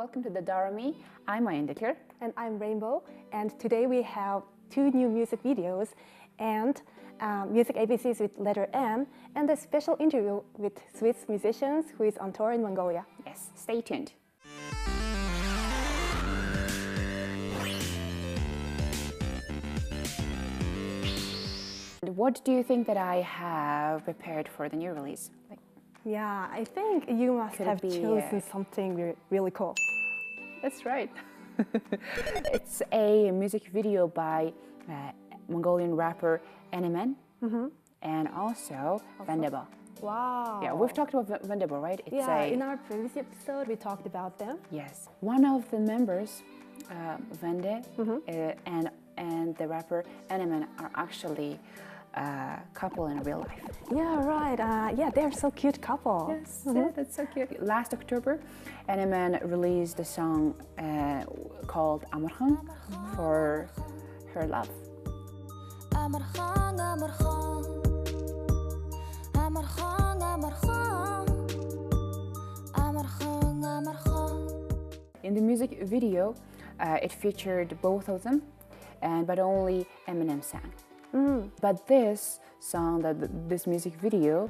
welcome to the Do.Re.Mi. I'm Ayandekler. And I'm Rainbow, and today we have 2 new music videos and music ABCs with letter M, and a special interview with Swiss musicians who is on tour in Mongolia. Yes, stay tuned. What do you think that I have prepared for the new release? Yeah, I think you must have chosen something really cool. That's right. It's a music video by Mongolian rapper NMN and also Vandebo. Wow. Yeah, we've talked about Vandebo, right? In our previous episode we talked about them. Yes. One of the members, Vande, and the rapper NMN are actually a couple in real life. Yeah, right. Yeah, they're so cute couple. Yes, that's so cute. Last October, NMN released a song called Amarhan for her love. In the music video, it featured both of them, but only Eminem sang. But this song, this music video,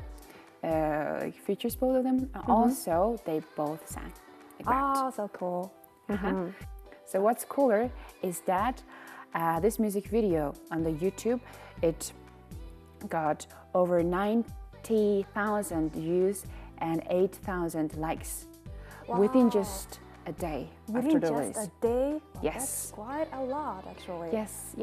features both of them. Also, they both sang. Oh, so cool. So what's cooler is that this music video on the YouTube, it got over 90,000 views and 8,000 likes within just a day after the release. Just a day? Well, yes. That's quite a lot, actually. Yes.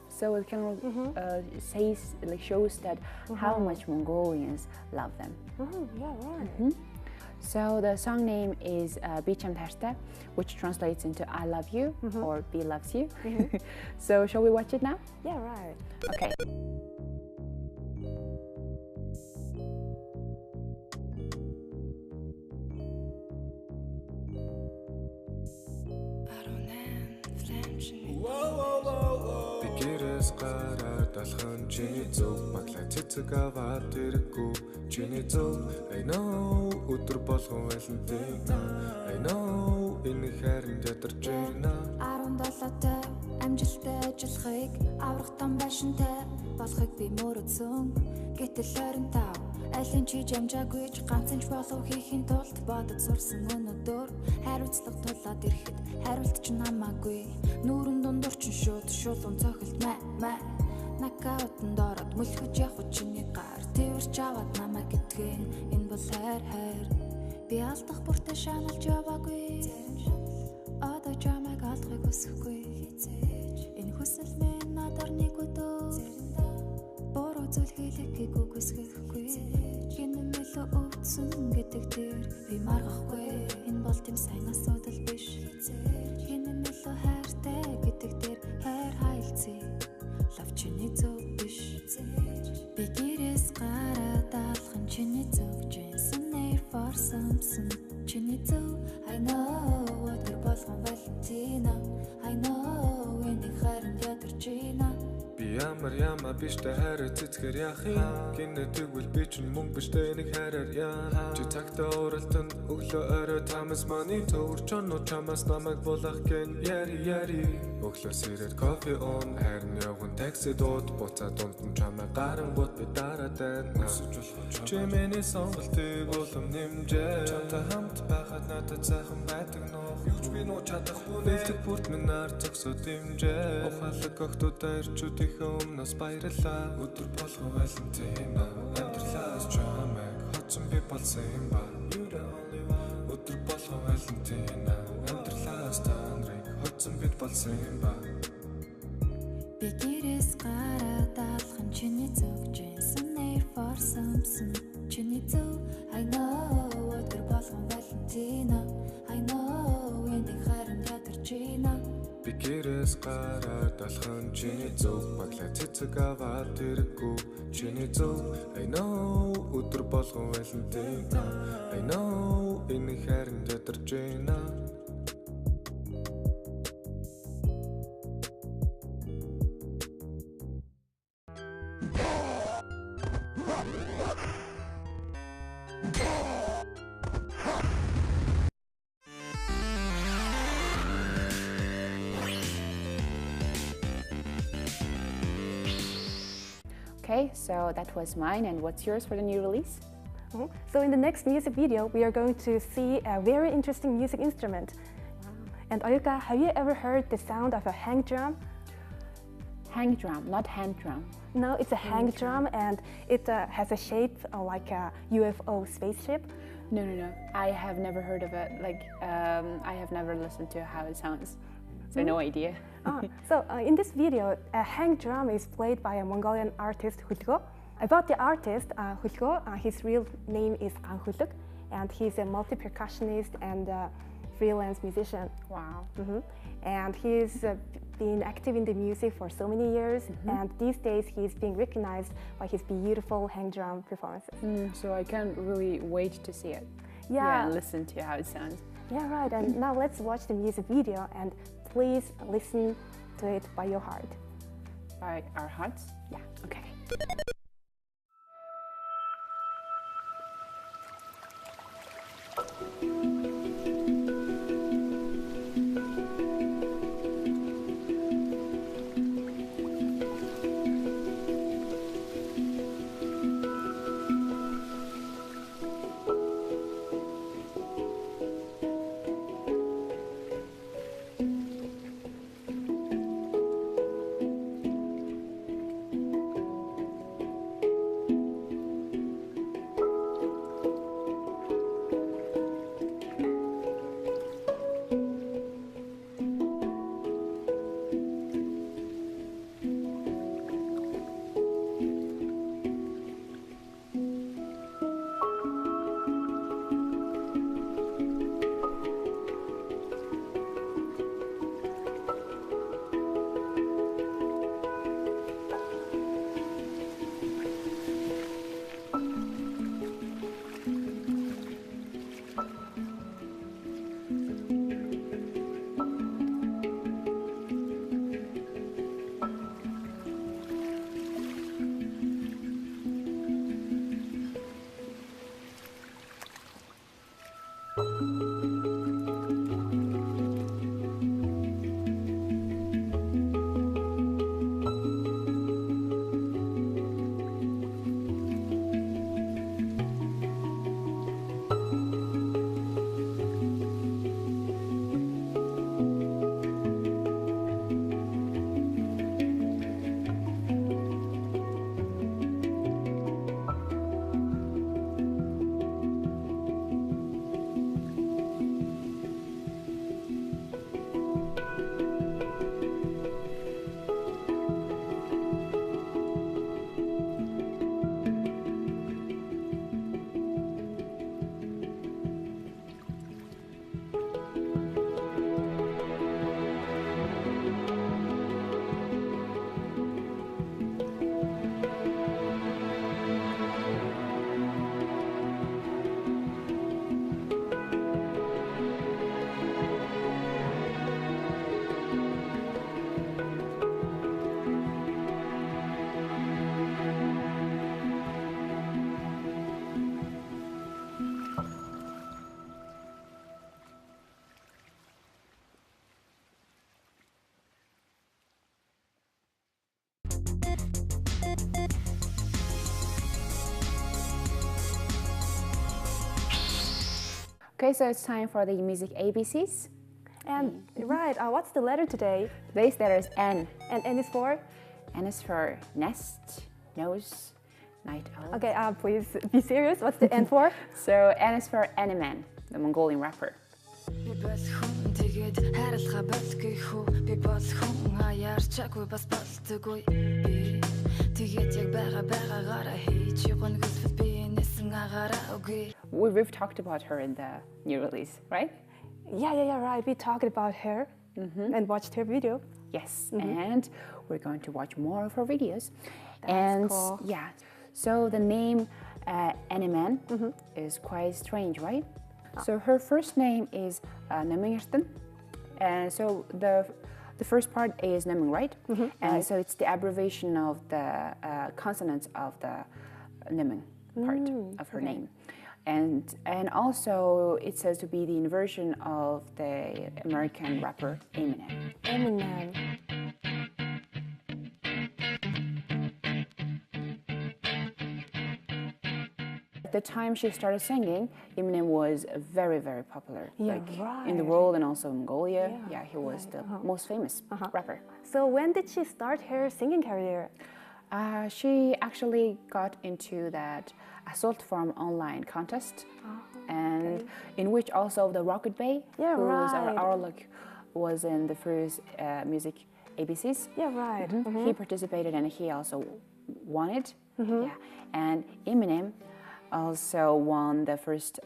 So it kind of shows that how much Mongolians love them. Yeah, right. So the song name is Bicham Tarsta, which translates into I love you or B loves you. So shall we watch it now? Yeah, right. Okay. Бигээрээс гараад алхан чиний зөв маглаа цэцэг аваад тэрэггүй чиний зөв I know өдөр болгон байлантай I know энэ хайрын ядарч ирнэ 17-тай амжилттай ажиллахыг аврагтан байшинтай болохыг би мөрөдсөн гэтэл 25 алин чи жамжаагүй ч ганцхан ч болов хийхин тулд бодод сурсан өнөдөр хариуцлага тулаад ирэхэд хариулт ч намаагүй нүүрэн дундуур ч шууд шулуун цохилт мэ накаутанд ороод мөлхөж явах чиний гар тэрч аваад намаа гитгэн энэ бол хайр би алдах бүртээ шаналж яваагүй одоо чамайг алдахыг хүсэхгүй энэ хүсэл минь надаар нэг өдөр бороо зүйл хийлэхгүй хүсэхгүй гинэн мэлөө өвдсөн гэдэг тэр би маргахгүй энэ бол тийм сайн асуудал биш гинэн мэлөө хайртай гэдэг тэр хайр хайлцээ лав чиний зөв биш би гэрээс гараад алхан чиний зөв Jason Air for Samson чиний зөв I know өдөр болгон Valentina I know энэ хайрын ядарч ийна Би ямар биштэй хайраа цэцгэр яах юм гинэ тэгвэл би ч мөнгө биштэй нэг хайраар яа чи цагтаа уралтанд өглөө орой тамас money төр чоноо чамаас намайг булах гэн яри өглөө сэрээр кофе он харин явган такси дууд буцаа дунд нь чамайг гарангууд би дараатай өсөж болох чи миний сонголтыг улам нэмжээ чамтай хамт байхад надад сайхан байдаг нөх юуч би нөө чадахгүй нэлт бүрт минь нар зогсоод дэмжээ ухаалаг огтудаа ирчүүдийн өмнөөс баярлаа өдөр болгон Валентина амьдралаас чамайг хоцсон би болсон юм ба өдөр болгон Валентина амьдралаас та нарыг хоцсон бид болсон юм ба би гэрээс гараад алхан чиний зөв Jason Air for Samson чиний зөв I know өдөр болгон Valentina I know энэ хайрын ядарч ийна би гэрээс гараад алхан чиний зөв маглаа цэцэг аваад тэрэггүй чиний зөв I know өдөр болгон Valentina I know энэ хайрын ядарч ийна Okay, so that was mine, and what's yours for the new release? So in the next music video, we are going to see a very interesting music instrument. Wow. And Oyuka, have you ever heard the sound of a hang drum? Hang drum, not hand drum. No, it's a hang drum, and it has a shape like a UFO spaceship. No. I have never heard of it. I have never listened to how it sounds, so no idea. So in this video, a hang drum is played by a Mongolian artist, Hulgo. About the artist, Hulgo, his real name is Hulgo, and he's a multi-percussionist and freelance musician. Wow. And he's been active in the music for so many years, and these days he's being recognized by his beautiful hang drum performances. So I can't really wait to see it. Yeah, and listen to how it sounds. Yeah, right. And now let's watch the music video, and please listen to it by your heart. By our hearts? Yeah. Okay. Okay, so it's time for the music ABCs. And right, what's the letter today? Today's letter is N. And N is for? N is for nest, nose, night owl. Okay, please be serious. What's the N for? So N is for NMN, the Mongolian rapper. We've talked about her in the new release, right? Yeah, right. We talked about her and watched her video. Yes, and we're going to watch more of her videos. That's cool. Yeah, so the name NMN is quite strange, right? So her first name is Namingerten, and so the first part is Naming, right? And so it's the abbreviation of the consonants of the Naming part of her name. And also it says to be the inversion of the American rapper Eminem. Eminem. the time she started singing, Eminem was very, very popular. Yeah, in the right. world and also Mongolia. Yeah, Yeah, he was the most famous rapper. So when did she start her singing career? She actually got into that Assault Farm online contest, and in which also the Brugge Baue, Yeah, who was right. was in the first music ABCs. Yeah, right. He participated and he also won it. Yeah, and Eminem also won the first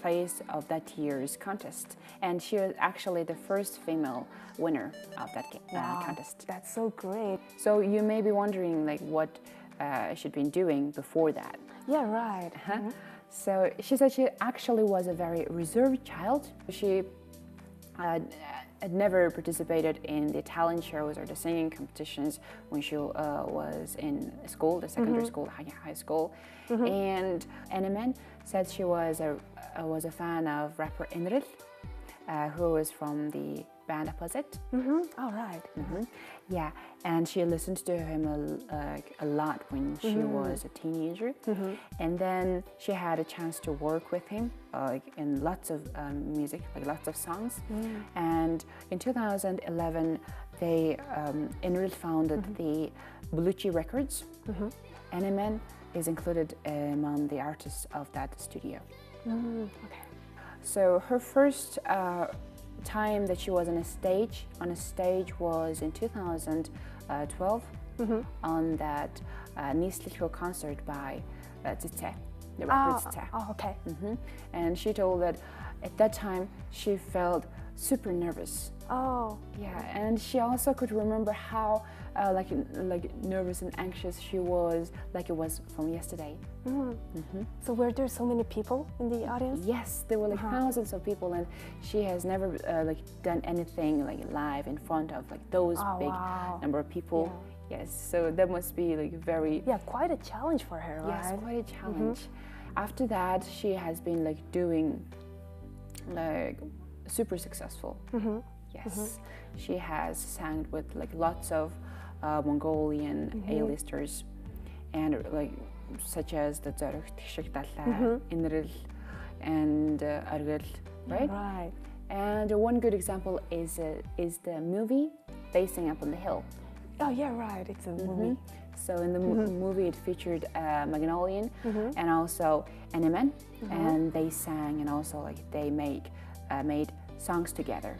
place of that year's contest, and she was actually the first female winner of that contest. That's so great. So you may be wondering like what she'd been doing before that. Yeah, right. So she said she actually was a very reserved child. She had never participated in the talent shows or the singing competitions when she was in school, the secondary school, high school. And NMN said she was a fan of rapper Enril, who was from the band Opposite. All right. Yeah, and she listened to him a lot when she was a teenager, and then she had a chance to work with him in lots of music, like lots of songs. And in 2011, they Enril founded the Bluchi Records. NMN is included among the artists of that studio. Okay. So her first time that she was on a stage was in 2012 on that Nisliko concert by Tite, the rapper Tite. Oh, okay. And she told that at that time she felt super nervous. Oh. Yeah, and she also could remember how like nervous and anxious she was, like it was from yesterday. So were there so many people in the audience? Yes, there were like thousands of people, and she has never like done anything like live in front of like those big number of people. Yes, so that must be like very quite a challenge for her, right? Yes, quite a challenge. After that, she has been like doing like super successful. Yes, she has sang with like lots of Mongolian A-listers, and like such as the Do.Re.Mi, Enril, and Argil, right? Right. And one good example is the movie Basing Up on the Hill. Oh yeah, right. It's a movie. So in the movie, it featured Mongolian and also NMN, and they sang and also like they made songs together.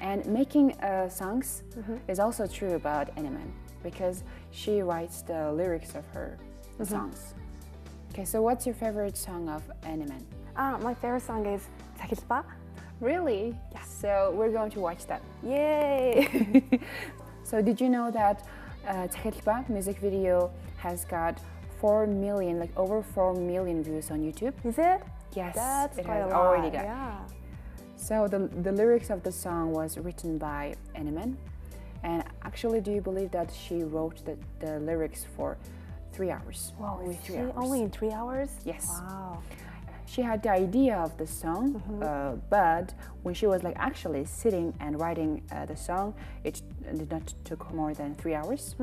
And making songs is also true about NMN because she writes the lyrics of her songs. Okay, so what's your favorite song of NMN? My favorite song is Zakilpa. Really? Yes. So we're going to watch that. Yay! So did you know that Zakilpa music video has got 4 million, like over 4 million views on YouTube? Is it? Yes, That's it quite has a lot. already got. Yeah. So the lyrics of the song was written by NMN, and actually, do you believe that she wrote the lyrics for 3 hours? Wow, only 3 hours. Only in 3 hours? Yes. Wow. She had the idea of the song, but when she was like actually sitting and writing the song, it did not took more than 3 hours.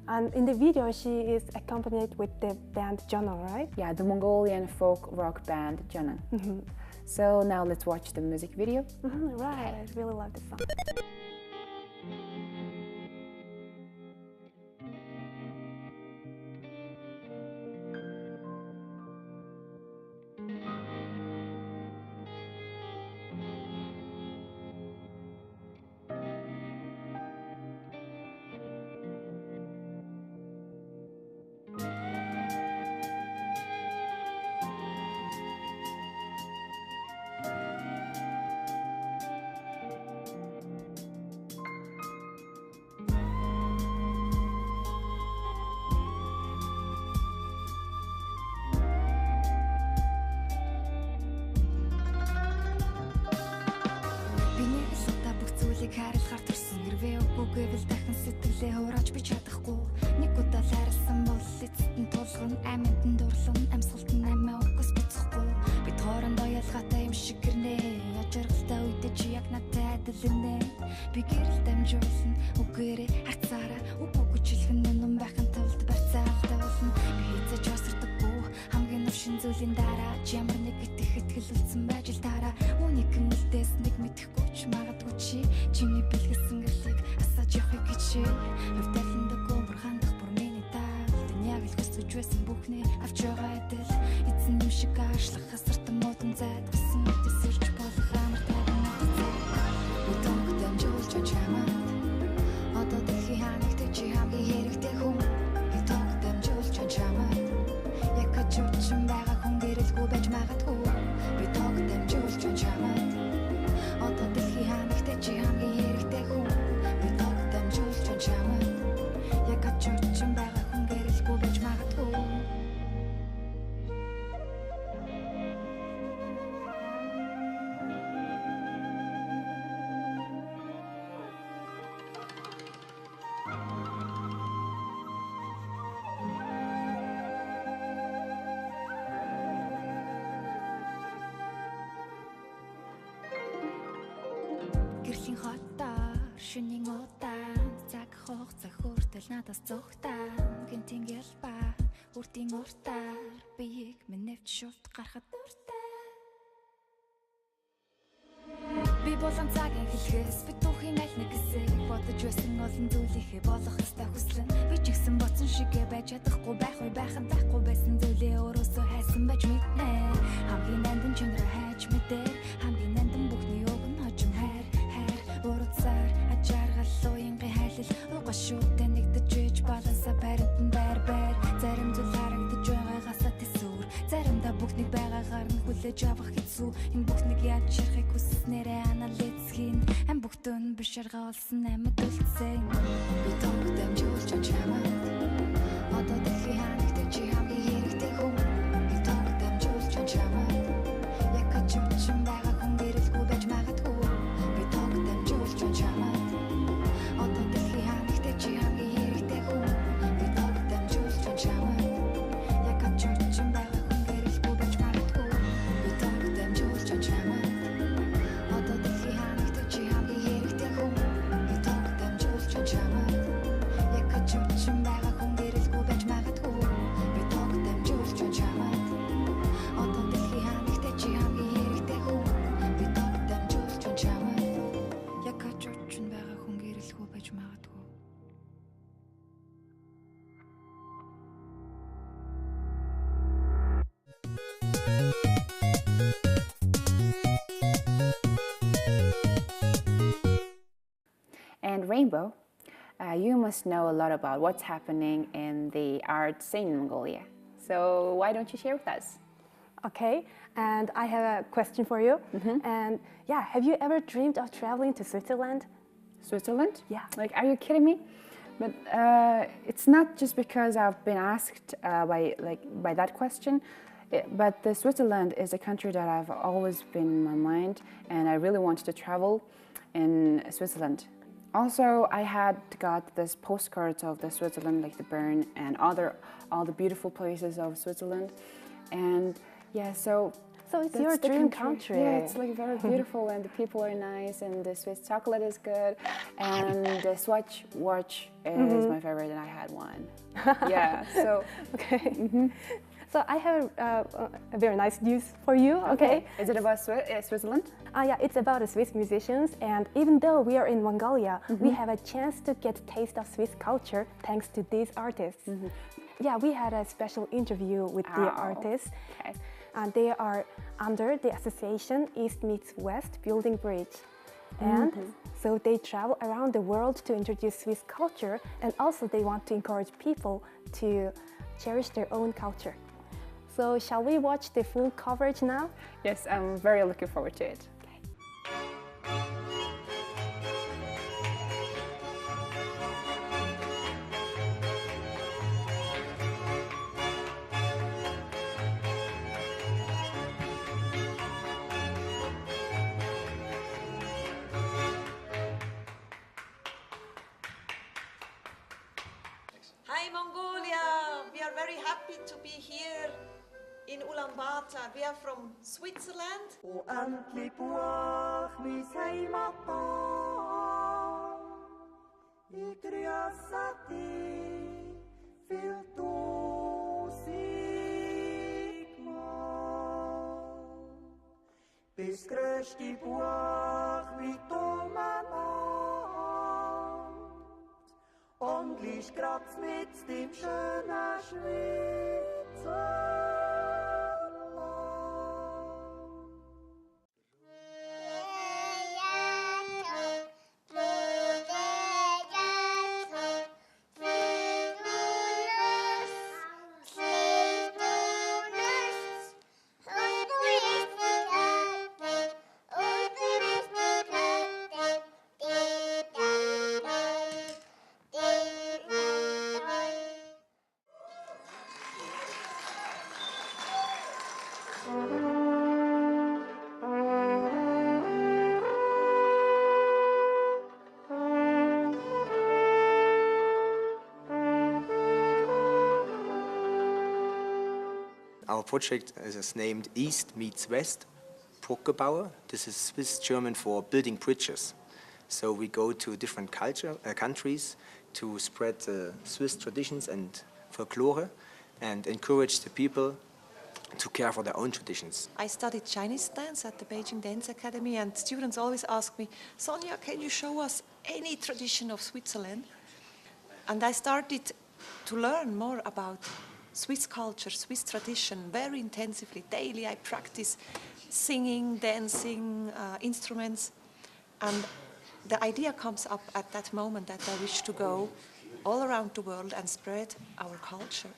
And in the video, she is accompanied with the band Janang, right? Yeah, the Mongolian folk rock band Janang. So now let's watch the music video. Right, I really love the song. Харилцахаар төрсөн хэрвээ үгүйвэл дахин сэтгэлээ хурааж би чадахгүй нэг удаа хайрласан бол эцэст нь тулгын амьд нь дурлан амьсгалт нь амиа өгөхөс бицэхгүй бид хоорондоо ялгаатай юм шиг гэрнэ ячаргалтай үедээ чи яг надтай адилнэ би гэрэл дамжуулсан үгээрээ харцаараа үгүй жилхэн нүн байхын тулд барьцаа алдаа болно би хэзээ ч осордоггүй хамгийн навшин зүйлийн чи хөвтөлн дөгөө бүр хандах бүр миний тал яг л хүсэж байсан бүхний авч байгаа адил эзэн юм шиг аашлах хасартан модон зайд гэсэн төсөрч болох амар тайван надад өдөрт дамжуулж чамаа одоо дэлхий ханагт чи хамгийн хэрэгтэй хүн өдөрт дамжуулж чамаа яг качуучин байгаа хүн гэрэлгүй байж магадгүй өдөрт дамжуулж чамаа одоо дэлхий ханагт чи хамгийн хэрэгтэй хүн өдөрт дамжуулж чамаа яг качуучин байгаа хүн гэрэлгүй байж магадгүй гэрлийн хотоор шөнийн удаан цаг хугацаа хүртэл надаас зүгтаа гинтийн гэлба үртийн уртаар биеийг минь нэвч шууд гарахад дуртай би болон цагийн хэлхээс би түүхийн аль нэг хэсэг бодож байсан олон зүйлийнхээ болох хэвээр хүслэн би ч ихсэн боцсон шигээ байж чадахгүй байх үе байхад байхгүй байсан зүйлээ өөрөөсөө хайсан байж мэднэ хамгийн нандин чанараа хайж мэдээ хамгийн нандин бүхний уг нь хожим хайр урацаар ажааргал уянгийн хайлал угашуутай нэгдэж иж балансаа баримтан байр зарим зүйл харагдаж байгаагасаа тэсвэр заримдаа бүхнийг байгаагаар нь хүлээж авах хэцүү энэ бүхнийг яаж ширхэх хүснээрээ анализ хийн ам бүхтэн биш арга олсон амьд үлдсэн би тоног дамжуулж чамаа одоо дэлхий ханагт чи хамгийн хэрэгтэй хүн би тоног дамжуулж чамаа яг качуучин байгаа хүн гэрэлгүй байж магадгүй би тоног дамжуулж чамаа одоо дэлхий ханагт чи хамгийн хэрэгтэй хүн би тоног дамжуулж чамаа яг качуучин байгаа хүн гэрэлгүй байж магадгүй би тоног дамжуулж чамаа одоо дэлхий ханагт чи хамгийн хэрэгтэй хүн би тоног дамжуулж чамаа яг качуучин байгаа хүн гэрэлгүй байж магадгүй би тоног дамжуулж чамаа одоо дэлхий ханагт чи хамгийн хэрэгтэй хүн би тоног дамжуулж чамаа яг качуучин байгаа хүн гэрэлгүй байж магадгүй And Rainbow, you must know a lot about what's happening in the art scene in Mongolia. So why don't you share with us? Okay, and I have a question for you. And yeah, have you ever dreamed of traveling to Switzerland? Switzerland? Yeah. Like, are you kidding me? But it's not just because I've been asked by that question, but the Switzerland is a country that I've always been in my mind, and I really wanted to travel in Switzerland. Also, I had got this postcards of the Switzerland, like the Bern and all the beautiful places of Switzerland, and yeah, so it's that's your the dream country. Yeah, it's like very beautiful, and the people are nice, and the Swiss chocolate is good, and the Swatch watch is my favorite, and I had one. Yeah, so Okay. So I have a very nice news for you. Okay. Is it about Switzerland? Yeah, it's about the Swiss musicians, and even though we are in Mongolia, we have a chance to get a taste of Swiss culture thanks to these artists. Yeah, we had a special interview with the artists. Okay. And they are under the association East Meets West Building Bridge. And so they travel around the world to introduce Swiss culture, and also they want to encourage people to cherish their own culture. So shall we watch the full coverage now? Yes, I'm very looking forward to it. Hi Mongolia! We are very happy to be here in Ulaanbaatar. We are from Switzerland. gleich grad mit dem schönen Schweizerland. Our project is named East Meets West, Brugge Baue. This is Swiss German for building bridges. So we go to different countries to spread Swiss traditions and folklore and encourage the people to care for their own traditions. I studied Chinese dance at the Beijing Dance Academy, and students always ask me, Sonja, can you show us any tradition of Switzerland? And I started to learn more about Swiss culture, Swiss tradition, very intensively. Daily I practice singing, dancing, instruments. And the idea comes up at that moment that I wish to go all around the world and spread our culture.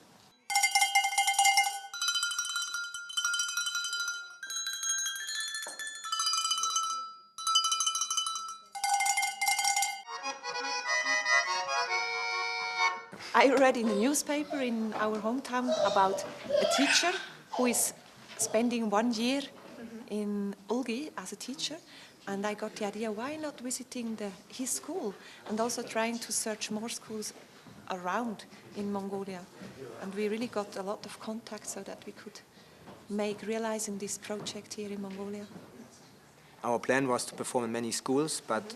I read in the newspaper in our hometown about a teacher who is spending 1 year in Hulgo as a teacher, and I got the idea, why not visiting his school and also trying to search more schools around in Mongolia. And we really got a lot of contacts so that we could realizing this project here in Mongolia. Our plan was to perform in many schools, but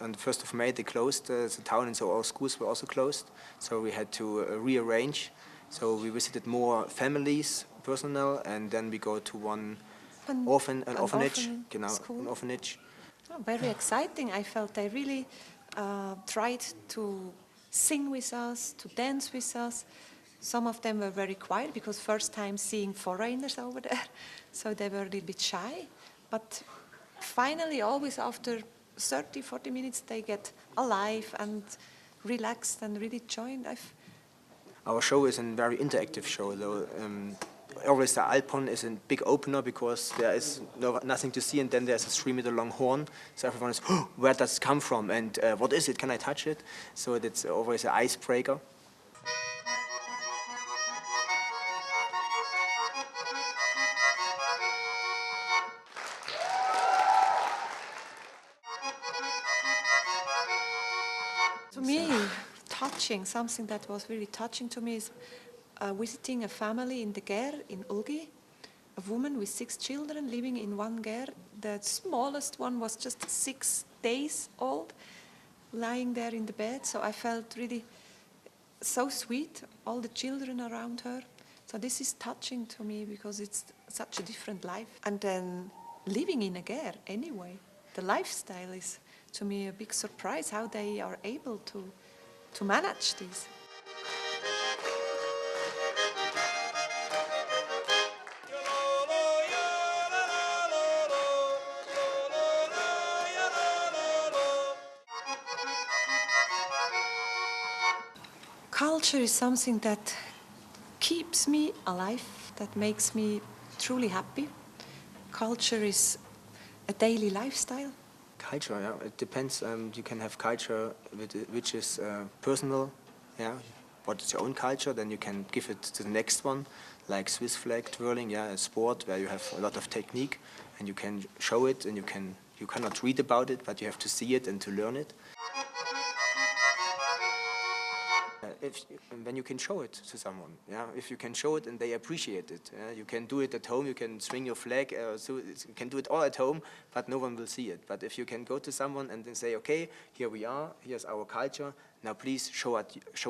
on the 1st of May they closed the town, and so all schools were also closed. So we had to rearrange. So we visited more families, personnel, and then we go to an orphanage. An orphanage. Oh, very exciting. I felt they really tried to sing with us, to dance with us. Some of them were very quiet because first time seeing foreigners over there, so they were a little bit shy. But finally, always after 30-40 minutes, they get alive and relaxed and really joined. Our show is a very interactive show, though. Always the Alpon is a big opener because there is nothing to see, and then there's a 3-meter long horn. So everyone is, oh, where does it come from? And what is it? Can I touch it? So that's always an icebreaker. To me, something that was really touching to me is visiting a family in the Ger in Hulgo, a woman with 6 children living in one Ger. The smallest one was just 6 days old, lying there in the bed. So I felt really so sweet, all the children around her. So this is touching to me because it's such a different life. And then living in a Ger anyway, the lifestyle is to me a big surprise how they are able to manage this. Culture is something that keeps me alive, that makes me truly happy. Culture is a daily lifestyle. Culture, yeah, it depends. You can have culture which is personal, yeah. What is your own culture? Then you can give it to the next one, like Swiss flag twirling, yeah, a sport where you have a lot of technique, and you can show it, and you cannot read about it, but you have to see it and to learn it. When you can show it to someone, yeah, if you can show it and they appreciate it, yeah? You can do it at home, you can swing your flag, so you can do it all at home, but no one will see it. But if you can go to someone and then say, okay, here we are, here's our culture, now please show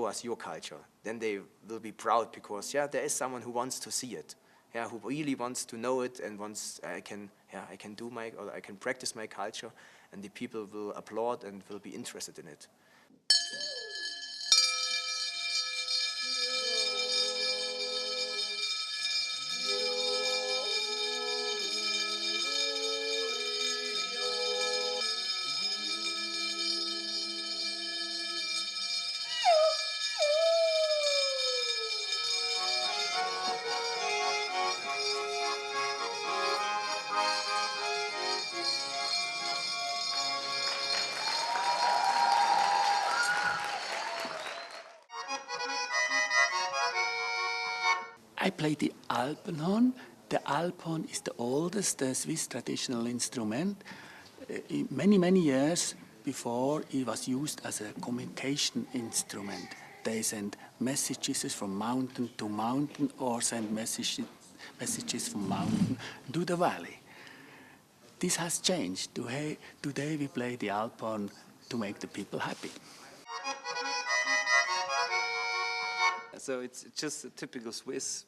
us your culture, then they will be proud because, yeah, there is someone who wants to see it, yeah, who really wants to know it and wants, I can practice my culture, and the people will applaud and will be interested in it. I play the alpenhorn. The alpenhorn is the oldest Swiss traditional instrument. Many, many years before, it was used as a communication instrument. They send messages from mountain to mountain or send messages from mountain to the valley. This has changed. Today we play the alpenhorn to make the people happy. So it's just a typical Swiss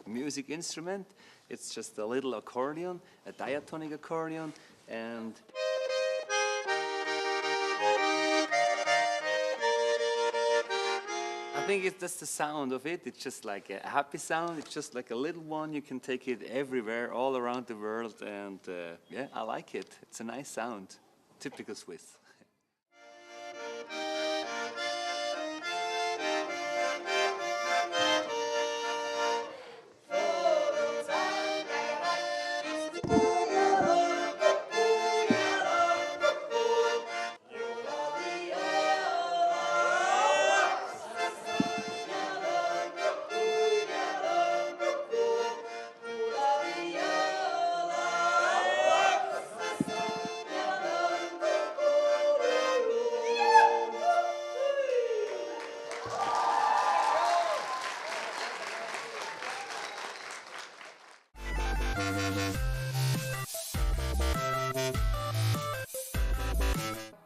music instrument. It's just a little accordion, a diatonic accordion, and I think that's the sound of it. It's just like a happy sound. It's just like a little one. You can take it everywhere, all around the world, and yeah, I like it. It's a nice sound, typical Swiss.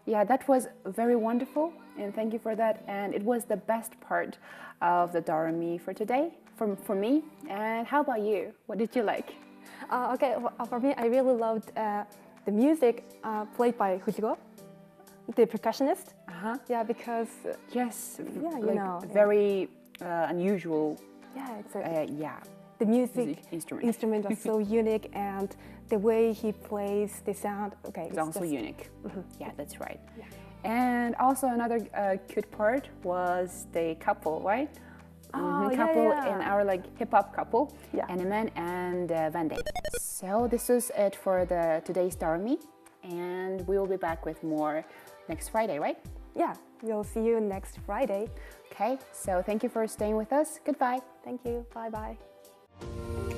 Yeah, that was very wonderful, and thank you for that. And it was the best part of the Do.Re.Mi for today, for me. And how about you? What did you like? Okay, for me, I really loved the music played by Hulgo, the percussionist. Yeah, because Yes, yeah, you like know, very unusual. yeah, it's a, Yeah, the music instrument. was so unique, and the way he plays the sound. Okay, It's also just, unique. Yeah, that's right. And also another cute part was the couple, right? Oh, Couple yeah. in our like hip hop couple, Yeah. NMN and Vandebo. So this is it for today's Do.Re.Mi, and we will be back with more next Friday, right? Yeah, we'll see you next Friday. Okay. So thank you for staying with us. Goodbye. Thank you. Bye bye.